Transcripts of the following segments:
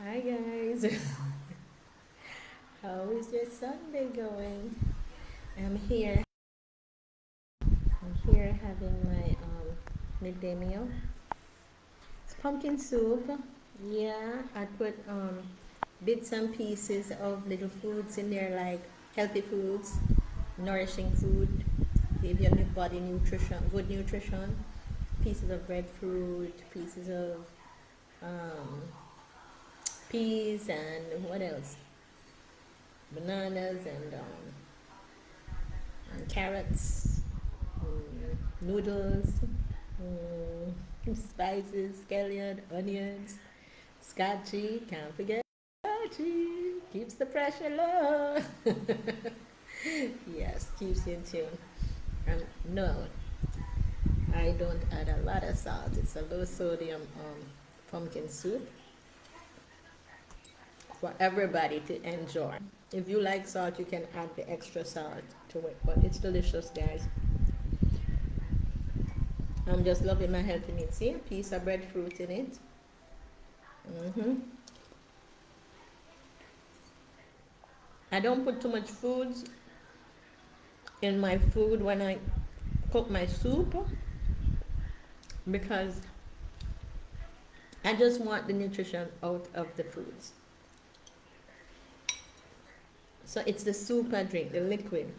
Hi guys, how is your Sunday going? I'm here. I'm here having my midday meal. It's pumpkin soup. Yeah, I put bits and pieces of little foods in there, like healthy foods, nourishing food, give your body nutrition, good nutrition. Pieces of breadfruit, pieces of um, peas, and what else? Bananas and carrots, noodles, spices, scallion, onions, scotchy, can't forget scotchy, keeps the pressure low. Yes, keeps you in tune. No, I don't add a lot of salt. It's a low sodium pumpkin soup for everybody to enjoy. If you like salt, you can add the extra salt to it, but it's delicious, guys. I'm just loving my healthy meat. See, a piece of breadfruit in it. hmm I don't put too much foods in my food when I cook my soup because I just want the nutrition out of the foods. So it's the soup I drink, the liquid.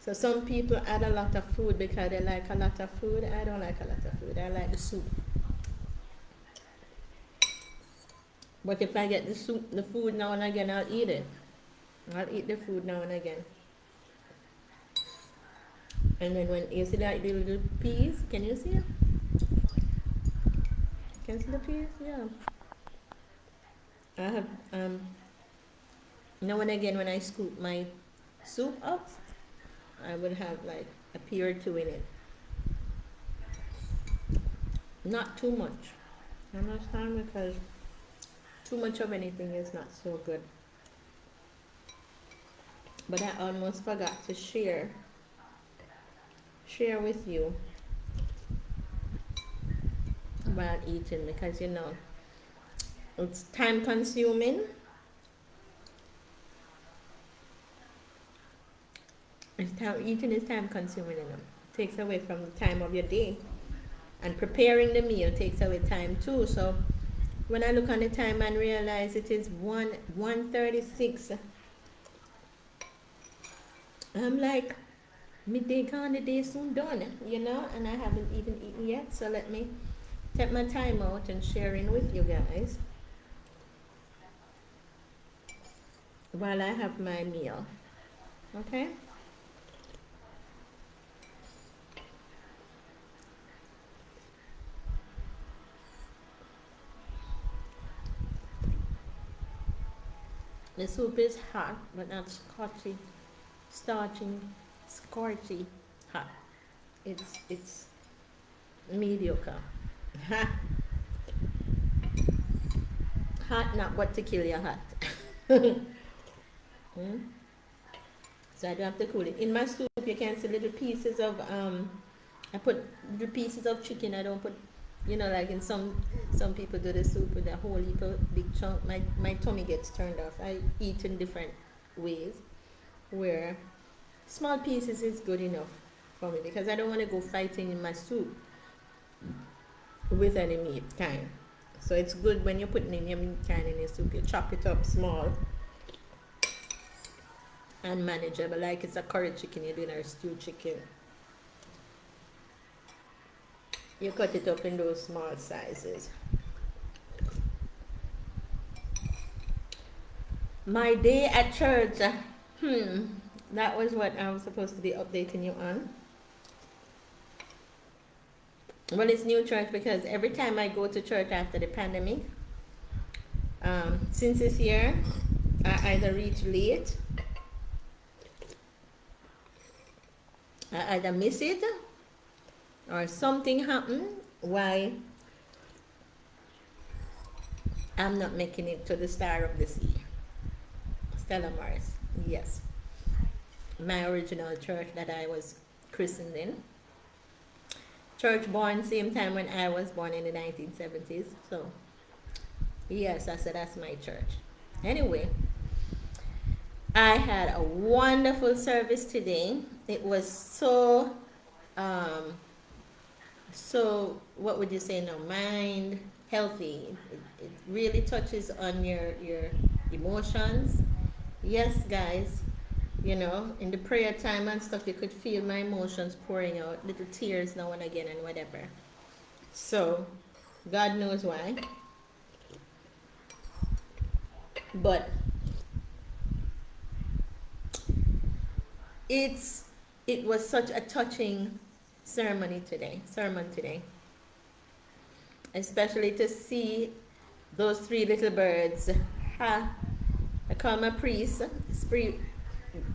So some people add a lot of food because they like a lot of food. I don't like a lot of food. I like the soup. But if I get the soup, the food now and again, I'll eat it. I'll eat the food now and again. And then when you see like the little peas, can you see it? Can you see the peas? Yeah. I have now and again when I scoop my soup up, I would have like a pea or two in it. Not too much. Understand? Because too much of anything is not so good. But I almost forgot to share with you while eating because you know it's time consuming. Eating is time consuming, you know. It takes away from the time of your day. And preparing the meal takes away time too. So when I look on the time and realize it is 1:36, I'm like, midday gone, the day soon done, you know, and I haven't even eaten yet. So let me take my time out and sharing with you guys while I have my meal. Okay? The soup is hot, but not scorchy hot. It's mediocre. Hot, not what to kill you hot. Mm? So I don't have to cool it. In my soup, you can see little pieces of I put the pieces of chicken. I don't put, you know, like in some people do the soup with a whole heap of big chunk. My tummy gets turned off. I eat in different ways, where small pieces is good enough for me because I don't want to go fighting in my soup with any meat kind. So it's good when you're putting in your meat kind in your soup. You chop it up small and manageable, like it's a curry chicken you're doing or a stewed chicken. You cut it up in those small sizes. My day at church, that was what I was supposed to be updating you on. Well, it's new church because every time I go to church after the pandemic, since this year, I either reach late, I either miss it, or something happen why I'm not making it to the Star of the Sea. Stella Maris, yes. My original church that I was christened in. Church born same time when I was born in the 1970s. So Yes, I said that's my church. Anyway, I had a wonderful service today. It was um, so what would you say now? Mind healthy. It really touches on your emotions. Yes, guys. You know, in the prayer time and stuff, you could feel my emotions pouring out, little tears now and again and whatever. So, God knows why. But it's it was such a touching sermon today, especially to see those three little birds. Ha! I call my priest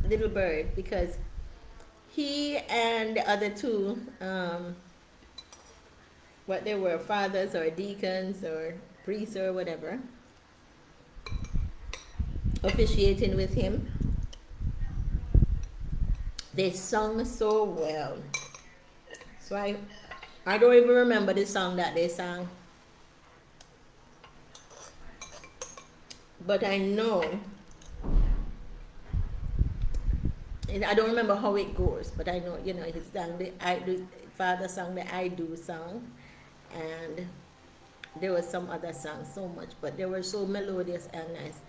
little bird because he and the other two, what they were, fathers or deacons or priests or whatever, officiating with him. They sung so well. So I don't even remember the song that they sang. But I know, and I don't remember how it goes, but I know, he sang the I do, father sang the I do song, and there was some other songs so much, but they were so melodious and nice.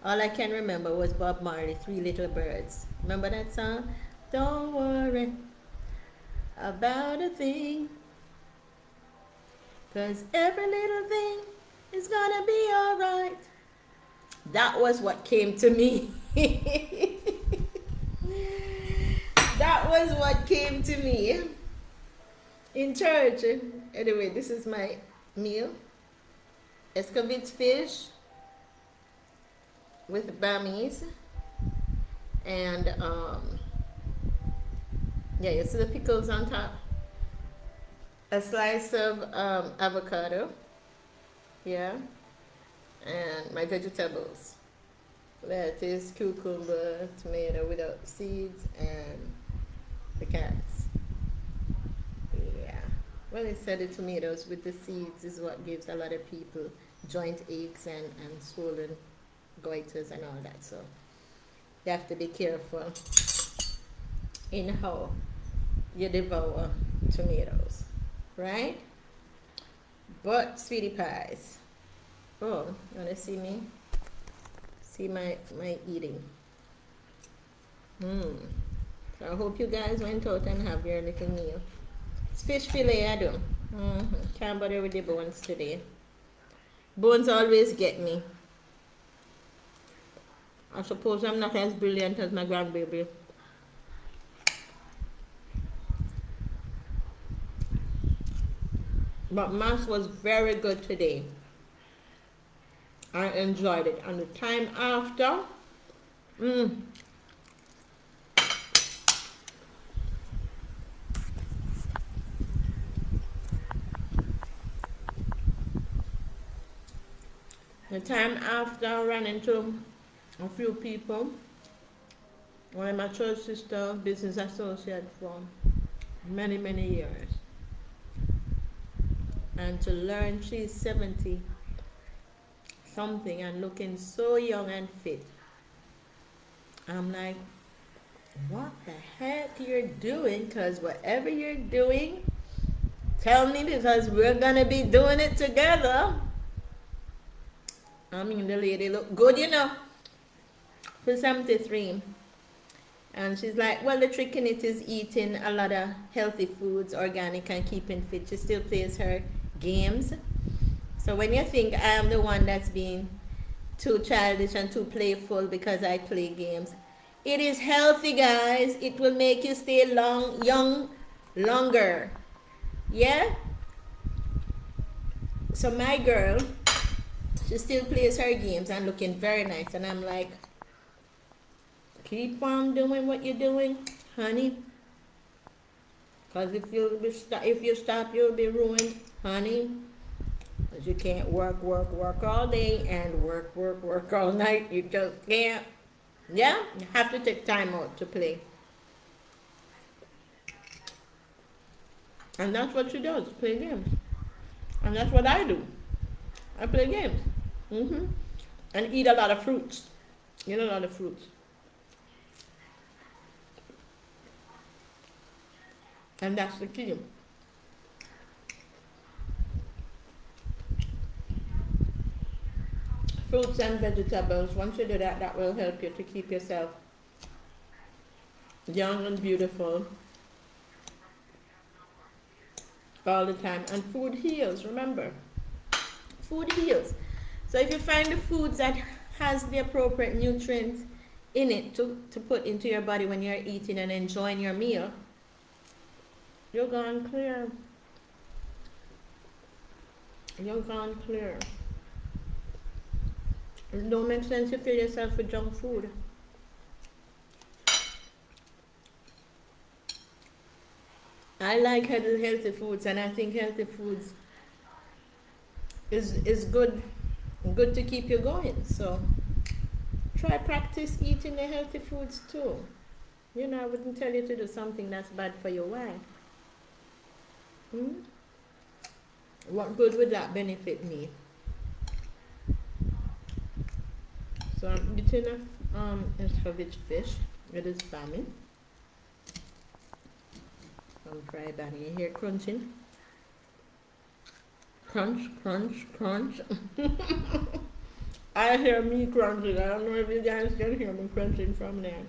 All I can remember was Bob Marley, Three Little Birds. Remember that song? Don't worry about a thing, 'cause every little thing is gonna be alright. That was what came to me. That was what came to me in church. Anyway, this is my meal. Escovitch fish with bammies. And yeah, you see the pickles on top. A slice of avocado. Yeah. And my vegetables. Lettuce, cucumber, tomato without seeds, and the carrots. Yeah. Well, they said the tomatoes with the seeds is what gives a lot of people joint aches and swollen goiters and all that. So you have to be careful in how you devour tomatoes, right? But sweetie pies. Oh, you wanna see me? See my eating. So I hope you guys went out and have your little meal. It's fish fillet I do. Can't bother with the bones today. Bones always get me. I suppose I'm not as brilliant as my grandbaby. But mass was very good today. I enjoyed it. And the time after, the time after I ran into a few people. One of my church sister, business associate for many, many years. And to learn she's 70 something and looking so young and fit. I'm like, what the heck you're doing? Because whatever you're doing, tell me, because we're going to be doing it together. I mean, the lady looked good, for 73. And she's like, well, the trick in it is eating a lot of healthy foods, organic, and keeping fit. She still plays her games. So when you think I am the one that's being too childish and too playful because I play games, it is healthy, guys. It will make you stay young longer. Yeah? So my girl, she still plays her games and looking very nice. And I'm like, keep on doing what you're doing, honey. Because if you stop, you'll be ruined, honey. Because you can't work all day and work all night. You just can't. Yeah? You have to take time out to play. And that's what she does, play games. And that's what I do. I play games. Mm-hmm. And eat a lot of fruits. Eat a lot of fruits. And that's the key. Fruits and vegetables, once you do that, that will help you to keep yourself young and beautiful all the time. And food heals, remember. Food heals. So if you find the foods that has the appropriate nutrients in it to put into your body when you're eating and enjoying your meal, you're gone clear. You're gone clear. It don't make sense to fill yourself with junk food. I like healthy foods, and I think healthy foods is good to keep you going. So try practice eating the healthy foods too. You know, I wouldn't tell you to do something that's bad for you. Why? Hmm? What good would that benefit me? So I'm eating a escovitch fish with this salmon. Some fried banana. You hear crunching? Crunch, crunch, crunch. I hear me crunching. I don't know if you guys can hear me crunching from there.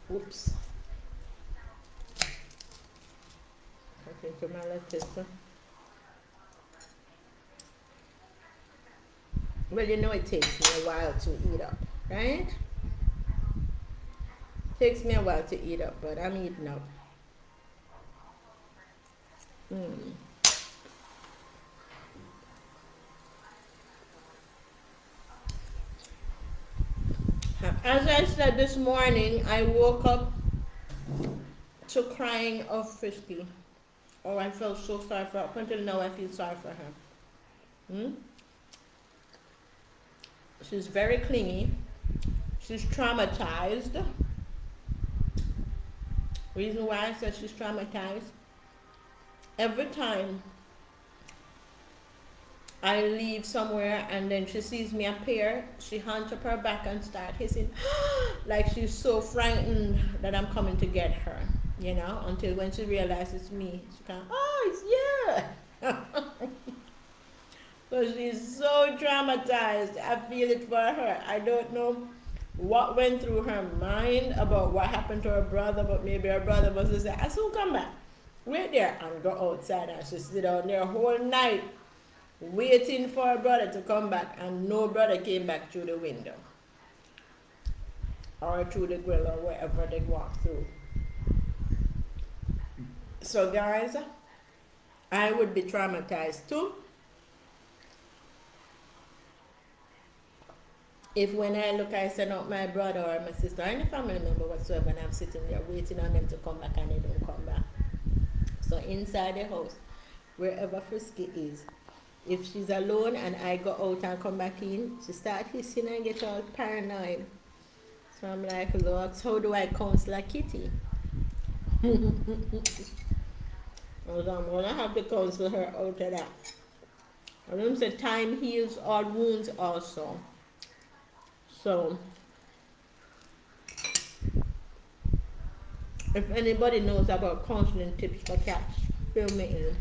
Oops. Okay, to my lettuce. Well, you know it takes me a while to eat up, right? Takes me a while to eat up, but I'm eating up. Mm. As I said this morning, I woke up to crying of Frisky. Oh, I felt so sorry for her. Up until now, I feel sorry for her. Hmm? She's very clingy. She's traumatized. Reason why I said she's traumatized. Every time I leave somewhere and then she sees me appear, she hunts up her back and start hissing like she's so frightened that I'm coming to get her, you know, until when she realizes me, she can, oh, it's you. So she's so traumatized. I feel it for her. I don't know what went through her mind about what happened to her brother, but maybe her brother must have said, I soon come back. Wait there and go outside, and she sit down there whole night waiting for her brother to come back, and no brother came back through the window or through the grill or wherever they walk through. So guys, I would be traumatized too if when I look I send out my brother or my sister or any family member whatsoever and I'm sitting there waiting on them to come back and they don't come back. So inside the house, wherever Frisky is, if she's alone and I go out and come back in, she start hissing and get all paranoid. So I'm like, Lord, how do I counsel a kitty? Well, I'm gonna have to counsel her out of that. And them say time heals all wounds also. So if anybody knows about counseling tips for cats, fill me in.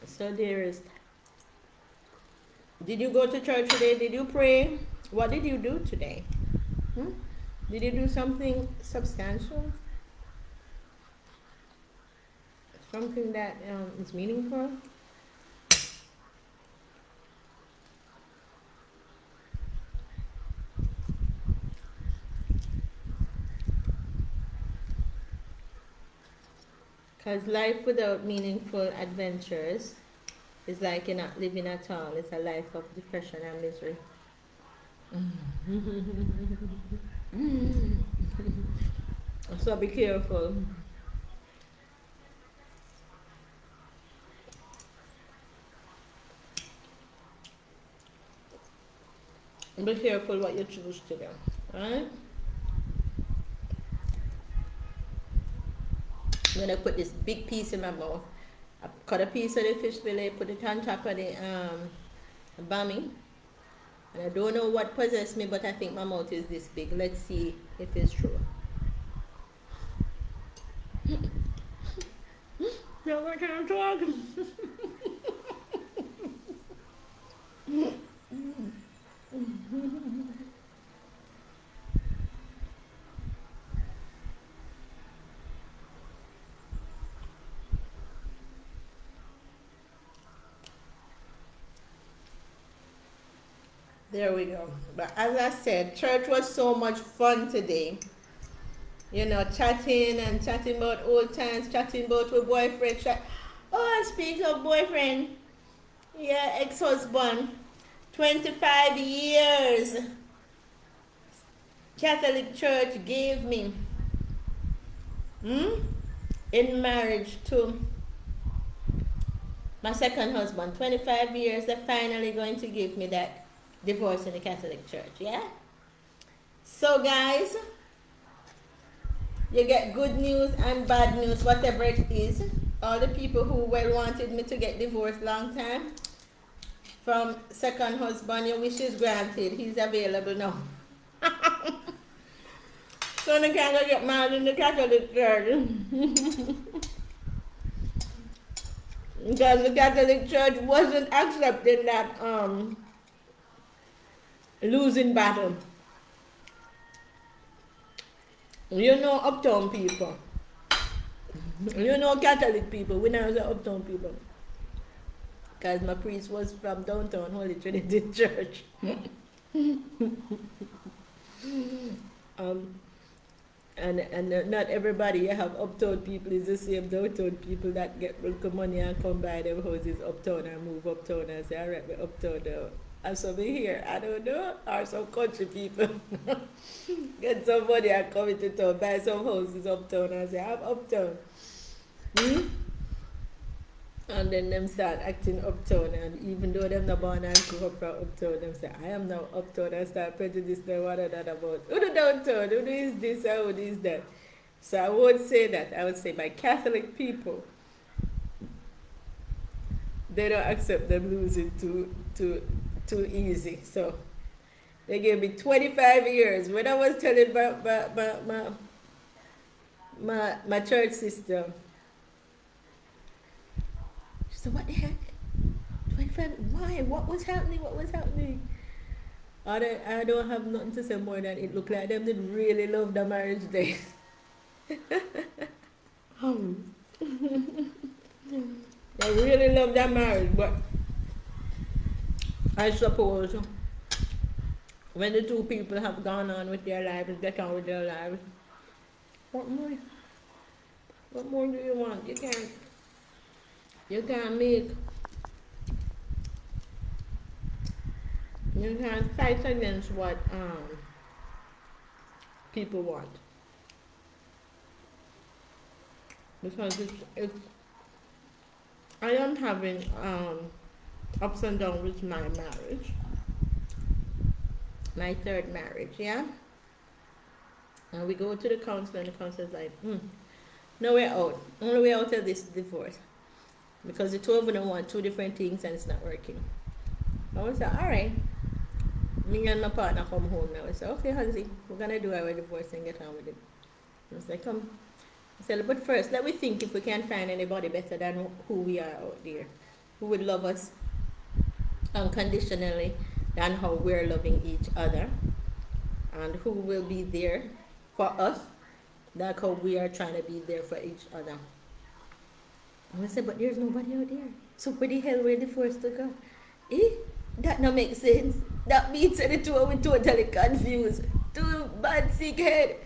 So dearest, did you go to church today? Did you pray? What did you do today? Hmm? Did you do something substantial? Something that is meaningful? Because life without meaningful adventures is like you're not living at all. It's a life of depression and misery. So be careful. Be careful what you choose to do. Alright? I'm gonna put this big piece in my mouth. I cut a piece of the fish fillet, put it on top of the bami. And I don't know what possessed me, but I think my mouth is this big. Let's see if it's true. No, I can't talk. There we go. But as I said, church was so much fun today. You know, chatting and chatting about old times, chatting about your boyfriend. Oh, speak of boyfriend. Yeah, ex-husband. 25 years. Catholic Church gave me. In marriage to my second husband. 25 years, they're finally going to give me that divorce in the Catholic Church, yeah? So guys, you get good news and bad news, whatever it is. All the people who well wanted me to get divorced long time from second husband, your wish is granted. He's available now. So I can't get married in the Catholic Church. Because the Catholic Church wasn't accepting that losing battle. You know uptown people. You know Catholic people. We never say uptown people. Because my priest was from downtown Holy Trinity Church. And not everybody you have uptown people is the same downtown people that get local money and come buy them houses uptown and move uptown and say, all right, we're uptown now. And so we here, I don't know, or some country people get some money and come into town, buy some houses uptown and say, I'm uptown. And then them start acting uptown, and even though them not born and grew up from uptown, them say, I am now uptown, and start prejudice them one another about who the downtown, who is this and who is that. So I won't say that. I would say my Catholic people, they don't accept them losing too easy. So they gave me 25 years. When I was telling my church sister, she said, what the heck? 25? Why? What was happening? What was happening? I don't have nothing to say more than it looked like them did really love the marriage day. They really love that marriage, but I suppose when the two people have gone on with their lives, get on with their lives, what more? What more do you want? You can't fight against what people want. Because I am having ups and downs with my marriage. My third marriage, yeah? And we go to the counselor, and the counselor's like, no way out. Only way out of this divorce. Because the two of them want two different things and it's not working. I was like, alright. Me and my partner come home now. I said, okay, Hansi, we're gonna do our divorce and get on with it. I was like, come. I said, but first, let me think if we can find anybody better than who we are out there. Who would love us unconditionally than how we're loving each other. And who will be there for us, like how we are trying to be there for each other. And I said, but there's nobody out there. So where the hell were the first to go? That no make sense. That means the two are totally confused. Two bad sick head.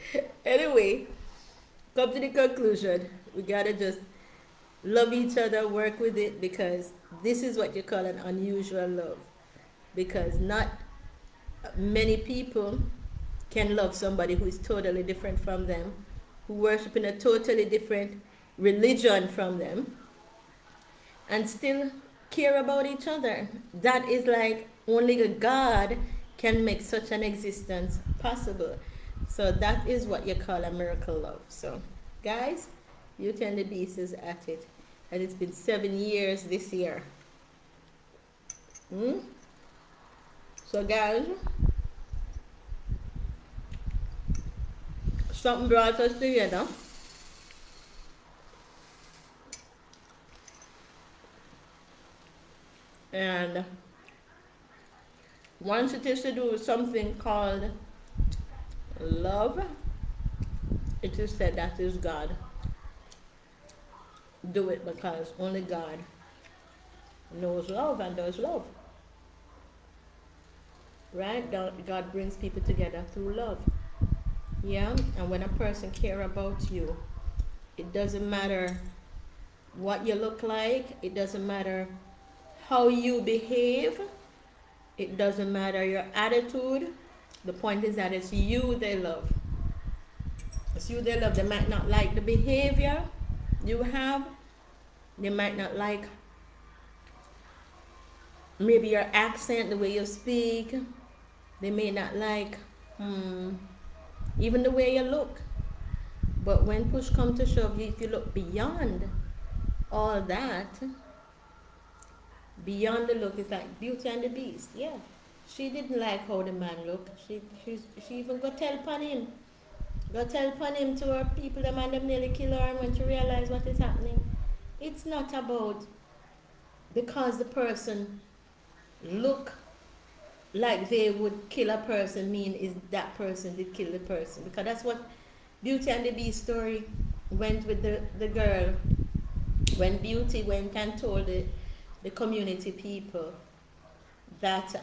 Anyway, come to the conclusion. We gotta just love each other, work with it, because this is what you call an unusual love. Because not many people can love somebody who is totally different from them, who worship in a totally different religion from them, and still care about each other. That is like only a God can make such an existence possible. So that is what you call a miracle love. So, guys, Beauty and the Beast is at it. And it's been 7 years this year. Hmm? So, guys, something brought us together. And once it is to do with something called love, it is said that is God. Do it because only God knows love and does love. Right? God brings people together through love. Yeah? And when a person cares about you, it doesn't matter what you look like, it doesn't matter how you behave, it doesn't matter your attitude. The point is that it's you they love. It's you they love. They might not like the behavior you have, they might not like maybe your accent, the way you speak, they may not like even the way you look. But when push comes to shove, if you look beyond all that, beyond the look, it's like Beauty and the Beast. Yeah, she didn't like how the man looked. She even go tell upon him. Go tell upon him to her people. The man them nearly kill her, and when she realized what is happening, it's not about because the person look like they would kill a person mean is that person did kill the person, because that's what Beauty and the Beast story went with the girl when Beauty went and told the community people that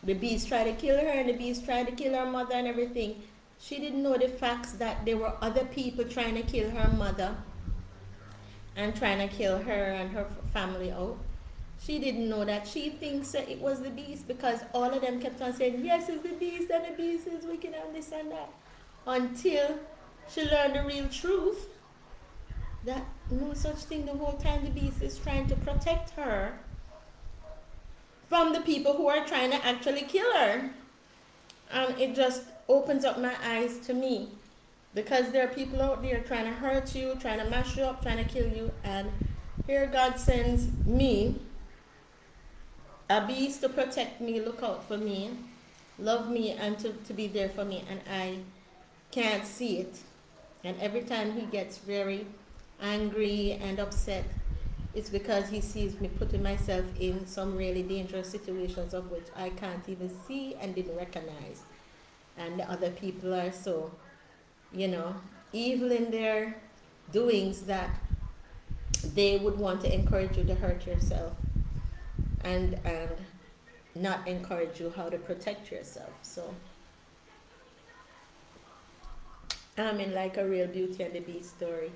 the Beast tried to kill her and the Beast tried to kill her mother and everything. She didn't know the facts that there were other people trying to kill her mother and trying to kill her and her family out. She didn't know that. She thinks that it was the Beast because all of them kept on saying, yes, it's the Beast and the Beast is wicked and this and that. Until she learned the real truth that no such thing. The whole time the Beast is trying to protect her from the people who are trying to actually kill her. And it just opens up my eyes to me, because there are people out there trying to hurt you, trying to mash you up, trying to kill you, and here God sends me a beast to protect me, look out for me, love me, and to be there for me, and I can't see it. And every time he gets very angry and upset, it's because he sees me putting myself in some really dangerous situations of which I can't even see and didn't recognize. And the other people are so, evil in their doings that they would want to encourage you to hurt yourself and not encourage you how to protect yourself. So I'm in like a real Beauty and the Beast story.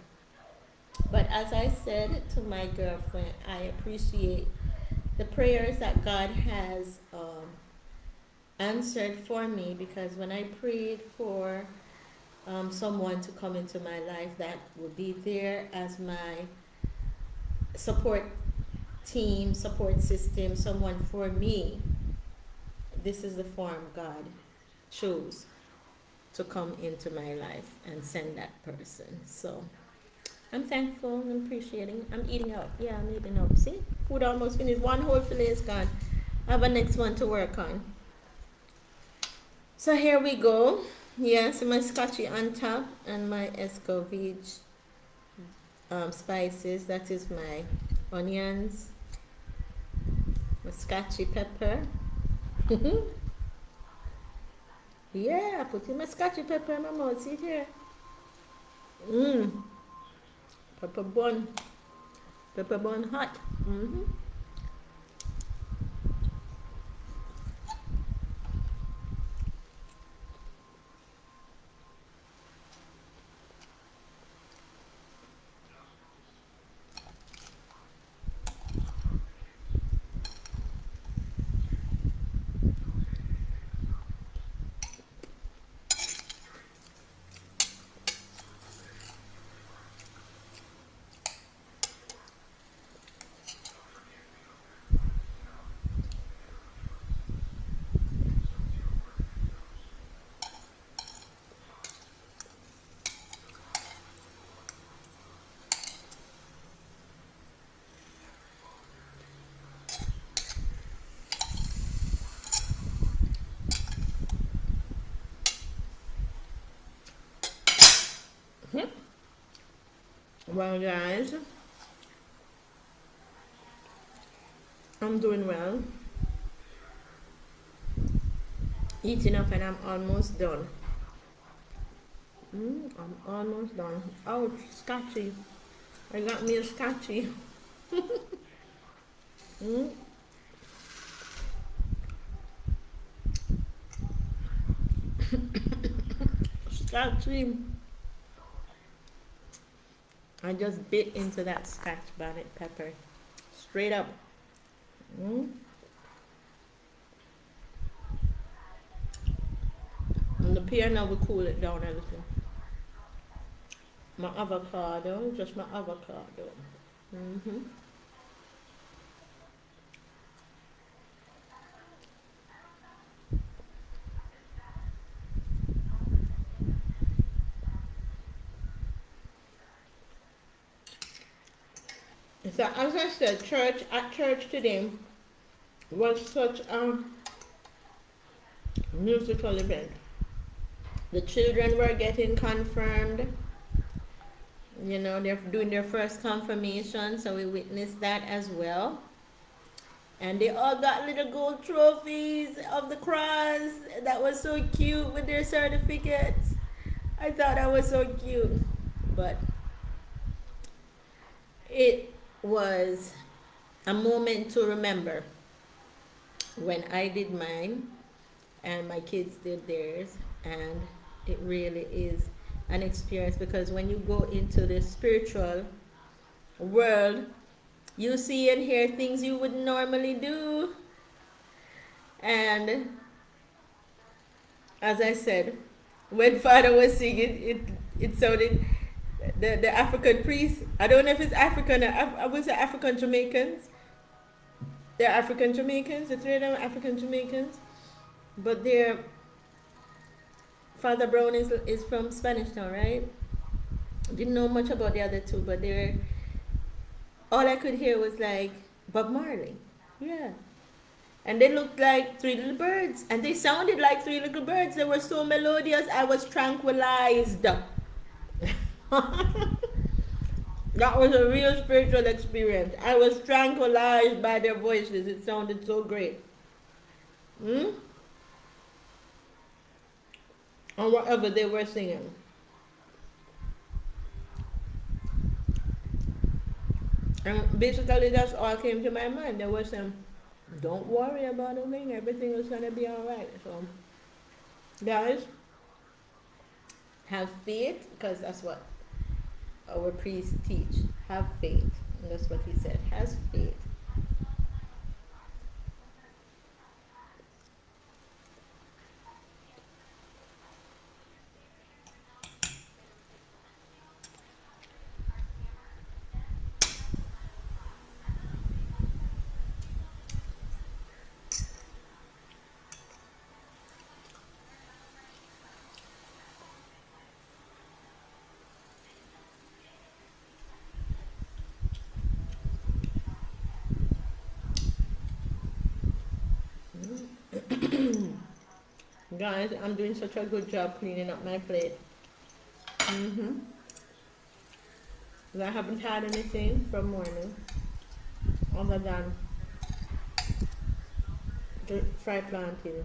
But as I said to my girlfriend, I appreciate the prayers that God has answered for me, because when I prayed for someone to come into my life that would be there as my support team, support system, someone for me, this is the form God chose to come into my life and send that person. So I'm thankful and appreciating. I'm eating up. Yeah, I'm eating up. See? Food almost finished. One whole fillet is gone. I have a next one to work on. So here we go. Yes, my scotchy on top and my Escovitch spices. That is my onions, my scotchy pepper. Yeah, I put in my scotchy pepper in my mouth. See here? Pepper bun. Pepper bun hot. Well, guys, I'm doing well. Eating up, and I'm almost done. I'm almost done. Ouch, scotchy. I got me a scotchy. Mm, scotchy. I just bit into that scotch bonnet pepper. Straight up. Mm. And the pear now will cool it down a little. My avocado, just my avocado. hmm So as I said, church today was such a musical event. The children were getting confirmed. You know, they're doing their first confirmation, so we witnessed that as well. And they all got little gold trophies of the cross. That was so cute with their certificates. I thought that was so cute. But it was a moment to remember when I did mine and my kids did theirs. And it really is an experience, because when you go into the spiritual world, you see and hear things you wouldn't normally do. And as I said, when Father was singing, it sounded the African priest. I don't know if it's African. I would say African Jamaicans. They're African Jamaicans. The three of them are African Jamaicans, but they're Father Brown is from Spanish Town, right? Didn't know much about the other two, but they're all I could hear was like Bob Marley. Yeah. And they looked like three little birds. And they sounded like three little birds. They were so melodious. I was tranquilized. That was a real spiritual experience. I was tranquilized by their voices. It sounded so great. Hmm? And whatever they were singing. And basically that's all came to my mind. There was some, don't worry about a thing. Everything is going to be all right. So, guys, have faith, because that's what our priests teach. Have faith. And that's what he said. Has faith. Guys, I'm doing such a good job cleaning up my plate. Mm-hmm. I haven't had anything from morning other than the fried plantain.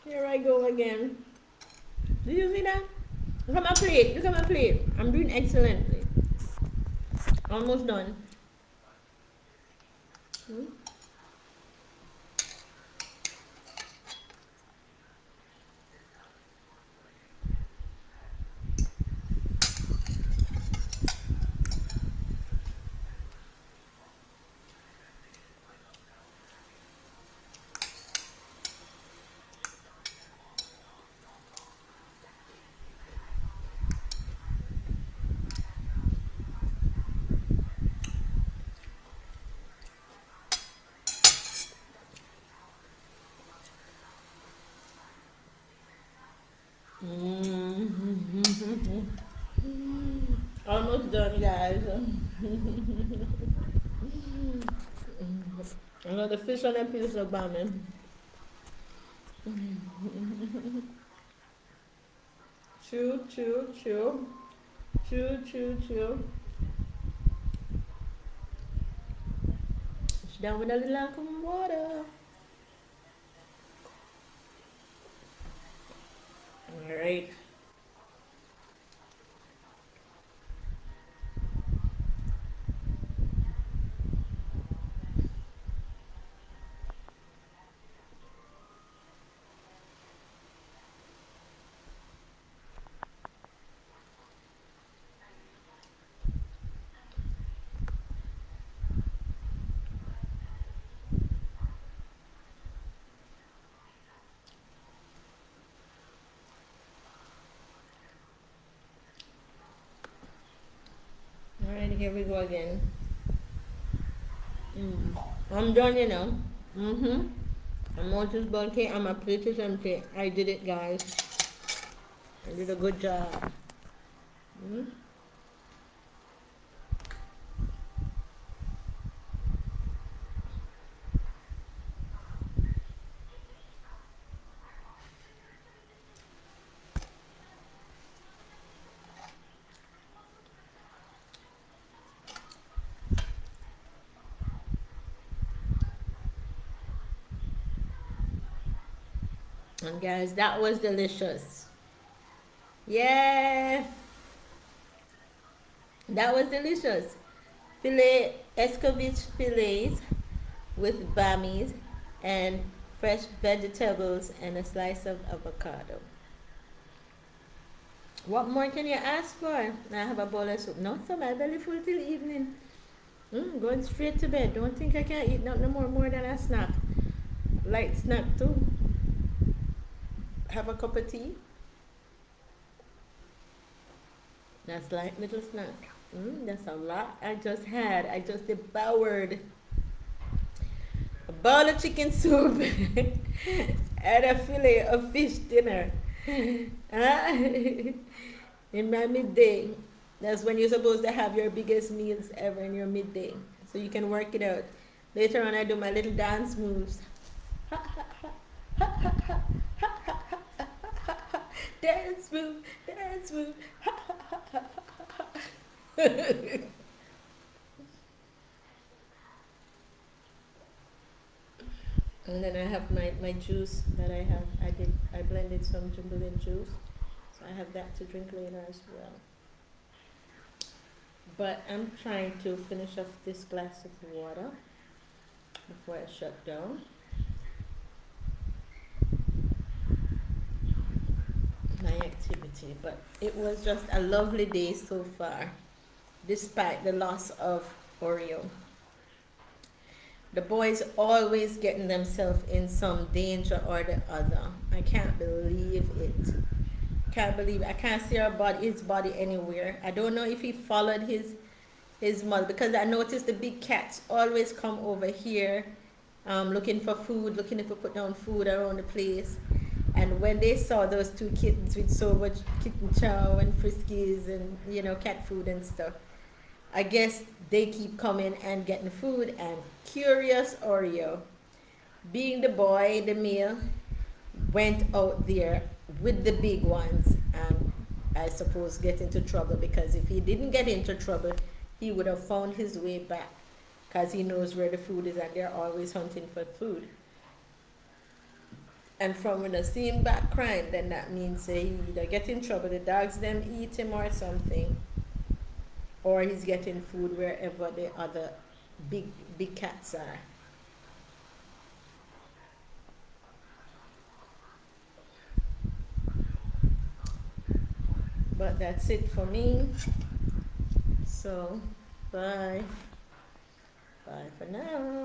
Here I go again. Did you see that? Look at my plate. Look at my plate. I'm doing excellently. Almost done. Hmm? Mm-hmm. Almost done, guys. I got the fish on that piece of bone. Chew, chew, chew. Chew, chew, chew. It's down with a little alcohol water. Alright. Alright, here we go again. I'm done, you know. Mm-hmm. I'm on this bulky and my plate is empty. I did it, guys. I did a good job. Mm. And guys, that was delicious. Yeah, that was delicious. Filet, escovitch fillets with bammies and fresh vegetables and a slice of avocado. What more can you ask for? I have a bowl of soup. No, so my belly full till evening. Going straight to bed. Don't think I can eat nothing more than a snack. Light snack too. Have a cup of tea. That's like little snack. That's a lot I just had. I just devoured a bowl of chicken soup and a fillet of fish dinner. In my midday. That's when you're supposed to have your biggest meals ever in your midday. So you can work it out. Later on, I do my little dance moves. Dance move, dance move. And then I have my juice that I blended some Jubilant juice. So I have that to drink later as well. But I'm trying to finish off this glass of water before I shut down. My activity, but it was just a lovely day so far, despite the loss of Oreo. The boys always getting themselves in some danger or the other. I can't believe it. Can't believe it. I can't see his body anywhere. I don't know if he followed his mother, because I noticed the big cats always come over here, looking for food, looking if we put down food around the place. And when they saw those two kittens with so much kitten chow and friskies and cat food and stuff, I guess they keep coming and getting food. And Curious Oreo, being the boy, the male, went out there with the big ones and I suppose get into trouble, because if he didn't get into trouble, he would have found his way back, because he knows where the food is and they're always hunting for food. And from when I see him back crying, then that means he either get in trouble, the dogs them eat him or something, or he's getting food wherever the other big cats are. But that's it for me. So, bye. Bye for now.